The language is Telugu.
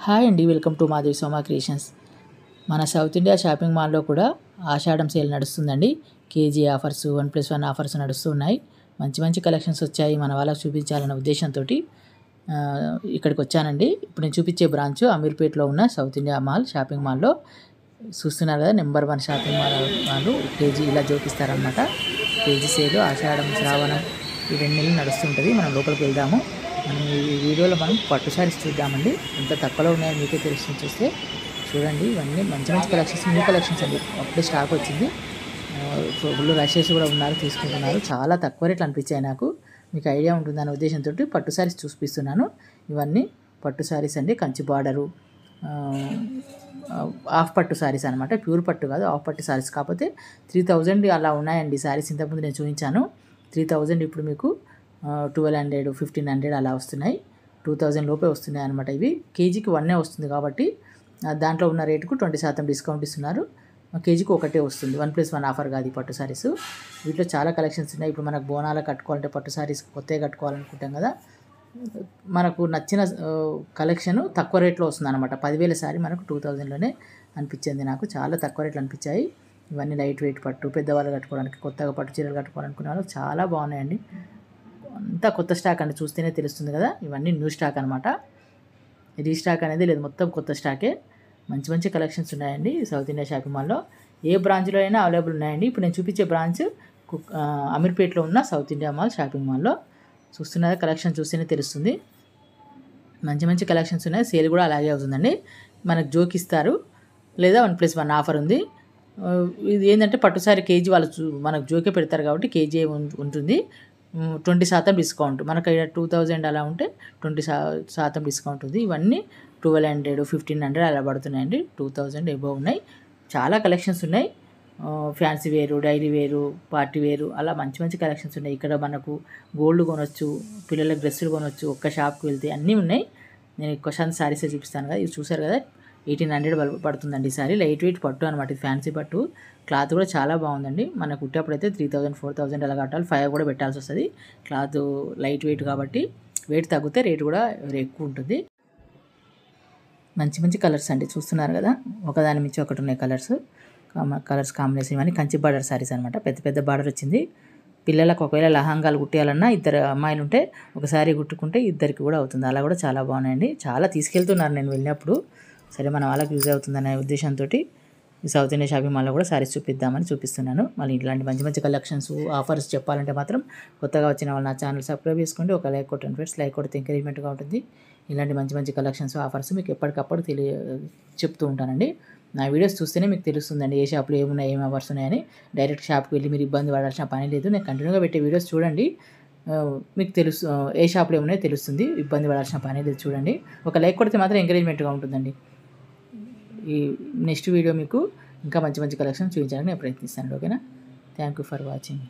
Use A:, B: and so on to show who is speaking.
A: హాయ్ అండి, welcome to Madhavi Soma creations. మన సౌత్ ఇండియా షాపింగ్ మాల్లో కూడా ఆషాఢం సేల్ నడుస్తుందండి. కేజీ ఆఫర్స్, 1+1 ఆఫర్స్ నడుస్తున్నాయి. మంచి మంచి కలెక్షన్స్ వచ్చాయి. మన వాళ్ళకి చూపించాలనే ఉద్దేశంతో ఇక్కడికి వచ్చానండి. ఇప్పుడు నేను చూపించే బ్రాంచ్ అమీర్పేట్లో ఉన్న సౌత్ ఇండియా మాల్ షాపింగ్ మాల్లో చూస్తున్నారు కదా. నెంబర్ 1 షాపింగ్ మాల్ వాళ్ళు కేజీ ఇలా జోకిస్తారనమాట. కేజీ సేల్, ఆషాఢం, శ్రావణం ఈ 2 నెలలు నడుస్తుంటుంది. మనం లోపలికి వెళ్దాము. మనం ఈ వీడియోలో మనం పట్టు శారీస్ చూద్దామండి. ఎంత తక్కువలో ఉన్నాయో మీకే తెలుస్తుంది. చూస్తే చూడండి, ఇవన్నీ మంచి మంచి కలెక్షన్స్, న్యూ కలెక్షన్స్ అండి. అప్పుడే స్టాక్ వచ్చింది. ఫుల్ రషెస్ కూడా ఉన్నారు, తీసుకుంటున్నారు. చాలా తక్కువ రేట్లు అనిపించాయి నాకు. మీకు ఐడియా ఉంటుందనే ఉద్దేశంతో పట్టు శారీస్ చూపిస్తున్నాను. ఇవన్నీ పట్టు శారీస్ అండి. కంచి బార్డరు, హాఫ్ పట్టు శారీస్ అనమాట. ప్యూర్ పట్టు కాదు, హాఫ్ పట్టు శారీస్. కాకపోతే 3000 అలా ఉన్నాయండి శారీస్. ఇంతకుముందు నేను చూపించాను 3000. ఇప్పుడు మీకు 1200, 1500 అలా వస్తున్నాయి. 2000 లోపే వస్తున్నాయి అనమాట. ఇవి కేజీకి 1 వస్తుంది కాబట్టి దాంట్లో ఉన్న రేటుకు 20% డిస్కౌంట్ ఇస్తున్నారు. కేజీకి 1 వస్తుంది. 1+1 ఆఫర్ కాదు ఈ పట్టు శారీస్. వీటిలో చాలా కలెక్షన్స్ ఉన్నాయి. ఇప్పుడు మనకు బోనాలు కట్టుకోవాలంటే పట్టు శారీస్ కొత్తగా కట్టుకోవాలనుకుంటాం కదా, మనకు నచ్చిన కలెక్షన్ తక్కువ రేట్లో వస్తుంది అనమాట. 10,000 శారీ మనకు 2000లోనే అనిపించింది నాకు. చాలా తక్కువ రేట్లు అనిపించాయి. ఇవన్నీ లైట్ వెయిట్ పట్టు, పెద్దవాళ్ళు కట్టుకోవడానికి, కొత్తగా పట్టు చీరలు కట్టుకోవాలనుకునే వాళ్ళు చాలా బాగున్నాయండి. అంతా కొత్త స్టాక్ అండి, చూస్తేనే తెలుస్తుంది కదా. ఇవన్నీ న్యూ స్టాక్ అనమాట. రీస్టాక్ అనేది లేదు, మొత్తం కొత్త స్టాకే. మంచి మంచి కలెక్షన్స్ ఉన్నాయండి సౌత్ ఇండియా షాపింగ్ మాల్లో. ఏ బ్రాంచ్లో అయినా అవైలబుల్ ఉన్నాయండి. ఇప్పుడు నేను చూపించే బ్రాంచ్ అమీర్పేట్లో ఉన్న సౌత్ ఇండియా మాల్ షాపింగ్ మాల్లో. చూస్తున్నారా, కలెక్షన్ చూస్తేనే తెలుస్తుంది. మంచి మంచి కలెక్షన్స్ ఉన్నాయి. సేల్ కూడా అలాగే అవుతుందండి. మనకు జోకిస్తారు లేదా 1+1 ఆఫర్ ఉంది. ఇది ఏంటంటే పట్టుసారి కేజీ వాళ్ళు మనకు జోకే పెడతారు కాబట్టి కేజీ ఉంటుంది. 20% డిస్కౌంట్. మనకు ఇక్కడ 2000 అలా ఉంటే 20% డిస్కౌంట్ ఉంది. ఇవన్నీ 1200, 1500 అలా పడుతున్నాయండి. 2000 ఎబోవ్ ఉన్నాయి. చాలా కలెక్షన్స్ ఉన్నాయి. ఫ్యాన్సీ వేరు, డైలీ వేరు, పార్టీ వేరు అలా మంచి మంచి కలెక్షన్స్ ఉన్నాయి. ఇక్కడ మనకు గోల్డ్ కొనవచ్చు, పిల్లలకు డ్రెస్సులు కొనవచ్చు. ఒక్క షాప్కి వెళ్తే అన్నీ ఉన్నాయి. నేను ఎక్కువ శాతం శారీసే చూపిస్తాను కదా. ఇది చూసారు కదా, 1800 పడుతుందండి ఈ సారీ. లైట్ వెయిట్ పట్టు అనమాట. ఇది ఫ్యాన్సీ పట్టు. క్లాత్ కూడా చాలా బాగుందండి. మనకు కుట్టేప్పుడైతే 3000, 4000 అలా కట్టాలి. 5 కూడా పెట్టాల్సి వస్తుంది. క్లాత్ లైట్ వెయిట్ కాబట్టి వెయిట్ తగ్గితే రేటు కూడా ఎక్కువ ఉంటుంది. మంచి మంచి కలర్స్ అండి, చూస్తున్నారు కదా. ఒకదాని మించి ఒకటి ఉన్నాయి కలర్స్ కాంబినేషన్. ఇవన్నీ కంచి బార్డర్ శారీస్ అనమాట. పెద్ద పెద్ద బార్డర్ వచ్చింది. పిల్లలకు ఒకవేళ లహంగాలు కుట్టేయాలన్నా 2 అమ్మాయిలు ఉంటే ఒకసారి కుట్టుకుంటే 2కి కూడా అవుతుంది. అలా కూడా చాలా బాగున్నాయండి. చాలా తీసుకెళ్తున్నారు నేను వెళ్ళినప్పుడు. సరే, మన వాళ్ళకి యూజ్ అవుతుందనే ఉద్దేశంతో సౌత్ ఇండియా షాపింగ్ మాల్లో కూడా శారీస్ చూపిద్దామని చూపిస్తున్నాను. మళ్ళీ ఇట్లాంటి మంచి మంచి కలెక్షన్స్, ఆఫర్స్ చెప్పాలంటే మాత్రం కొత్తగా వచ్చిన వాళ్ళు నా ఛానల్ సబ్స్క్రైబ్ చేసుకోండి. ఒక లైక్ కొట్టండి ఫ్రెండ్స్. లైక్ కొడితే ఎంకరేజ్మెంట్గా ఉంటుంది. ఇలాంటి మంచి మంచి కలెక్షన్స్, ఆఫర్స్ మీకు ఎప్పటికప్పుడు చెప్తూ ఉంటానండి. నా వీడియోస్ చూస్తేనే మీకు తెలుస్తుందండి ఏ షాప్లో ఏమున్నాయి, ఏం ఆఫర్స్ ఉన్నాయని. డైరెక్ట్ షాప్కి వెళ్ళి మీరు ఇబ్బంది పడాల్సిన పని లేదు. నేను కంటిన్యూగా పెట్టే వీడియోస్ చూడండి, మీకు ఏ షాప్లో ఏమున్నాయో తెలుస్తుంది. ఇబ్బంది పడాల్సిన పని లేదు. చూడండి, ఒక లైక్ కొడితే మాత్రం ఎంకరేజ్మెంట్గా ఉంటుందండి. ఈ నెక్స్ట్ వీడియో మీకు ఇంకా మంచి మంచి కలెక్షన్ చూపించడానికి నేను ప్రయత్నిస్తాను. ఓకేనా? Thank you for watching.